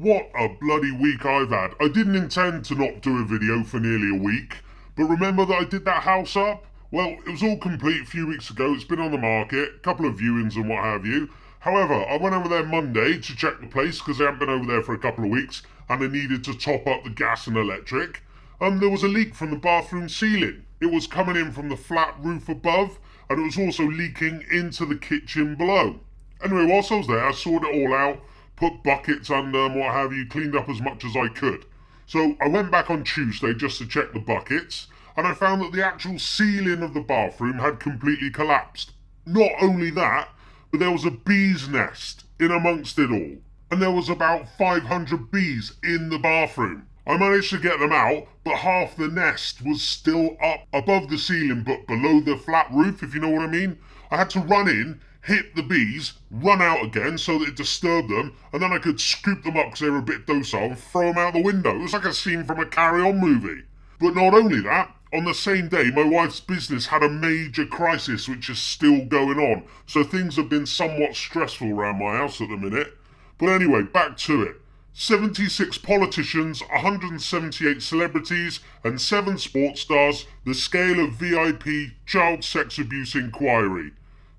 What a bloody week I've had. I didn't intend to not do a video for nearly a week, but remember that I did that house up? Well, it was all complete a few weeks ago. It's been on the market, a couple of viewings and what have you. However, I went over there Monday to check the place because I hadn't been over there for a couple of weeks and I needed to top up the gas and electric. There was a leak from the bathroom ceiling. It was coming in from the flat roof above and it was also leaking into the kitchen below. Anyway, whilst I was there, I sorted it all out, put buckets under and what have you, cleaned up as much as I could. So I went back on Tuesday just to check the buckets, and I found that the actual ceiling of the bathroom had completely collapsed. Not only that, but there was a bee's nest in amongst it all, and there was about 500 bees in the bathroom. I managed to get them out, but half the nest was still up above the ceiling but below the flat roof, if you know what I mean. I had to run in, hit the bees, run out again so that it disturbed them, and then I could scoop them up because they were a bit docile and throw them out the window. It was like a scene from a Carry On movie. But not only that, on the same day, my wife's business had a major crisis which is still going on, so things have been somewhat stressful around my house at the minute. But anyway, back to it. 76 politicians, 178 celebrities, and 7 sports stars, the scale of VIP child sex abuse inquiry.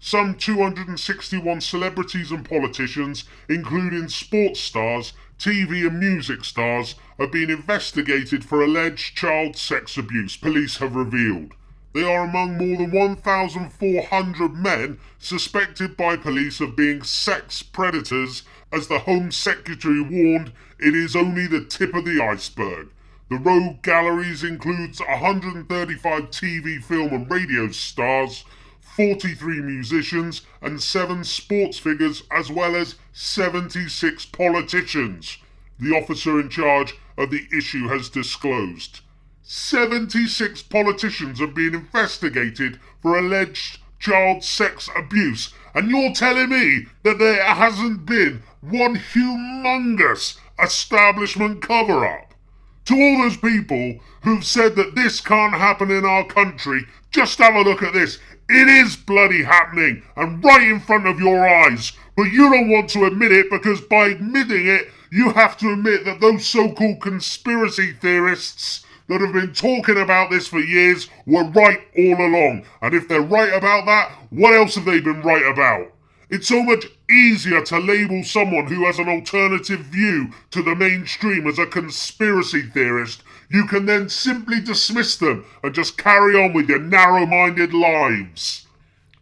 Some 261 celebrities and politicians, including sports stars, TV and music stars, are being investigated for alleged child sex abuse, police have revealed. They are among more than 1,400 men suspected by police of being sex predators. As the Home Secretary warned, it is only the tip of the iceberg. The rogue galleries includes 135 TV, film and radio stars, 43 musicians and 7 sports figures, as well as 76 politicians, the officer in charge of the issue has disclosed. 76 politicians are being investigated for alleged child sex abuse, and you're telling me that there hasn't been one humongous establishment cover-up? To all those people who've said that this can't happen in our country, just have a look at this. It is bloody happening, and right in front of your eyes, but you don't want to admit it because by admitting it, you have to admit that those so-called conspiracy theorists that have been talking about this for years were right all along. And if they're right about that, what else have they been right about? It's so much easier to label someone who has an alternative view to the mainstream as a conspiracy theorist. You can then simply dismiss them and just carry on with your narrow-minded lives.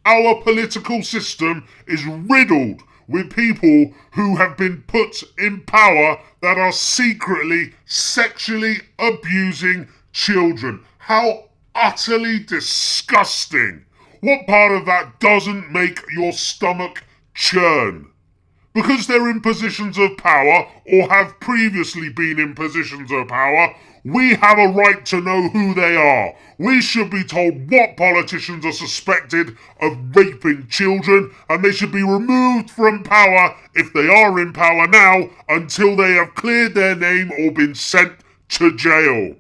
Our political system is riddled with people who have been put in power that are secretly sexually abusing children. How utterly disgusting. What part of that doesn't make your stomach churn? Because they're in positions of power or have previously been in positions of power, we have a right to know who they are. We should be told what politicians are suspected of raping children, and they should be removed from power if they are in power now until they have cleared their name or been sent to jail.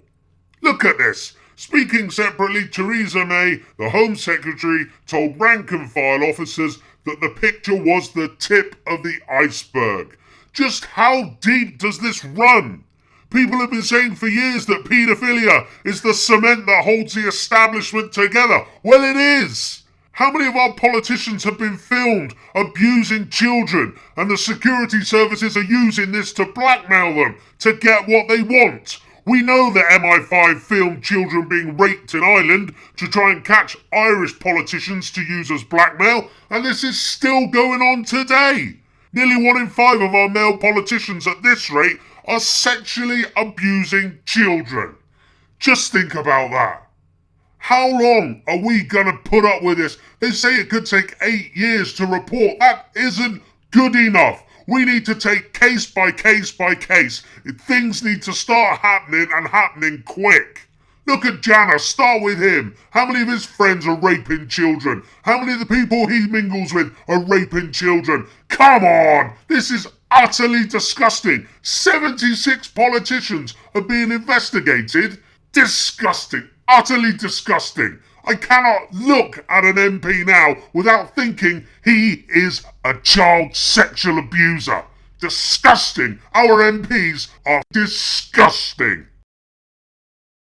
Look at this. Speaking separately, Theresa May, the Home Secretary, told rank and file officers that the picture was the tip of the iceberg. Just how deep does this run? People have been saying for years that paedophilia is the cement that holds the establishment together. Well, it is. How many of our politicians have been filmed abusing children, and the security services are using this to blackmail them to get what they want? We know that MI5 filmed children being raped in Ireland to try and catch Irish politicians to use as blackmail, and this is still going on today. Nearly 1 in 5 of our male politicians at this rate are sexually abusing children. Just think about that. How long are we gonna put up with this? They say it could take 8 years to report. That isn't good enough. We need to take case by case by case. Things need to start happening and happening quick. Look at Janner, start with him. How many of his friends are raping children? How many of the people he mingles with are raping children? Come on, this is utterly disgusting. 76 politicians are being investigated. Disgusting, utterly disgusting. I cannot look at an MP now without thinking he is a child sexual abuser. Disgusting! Our MPs are disgusting!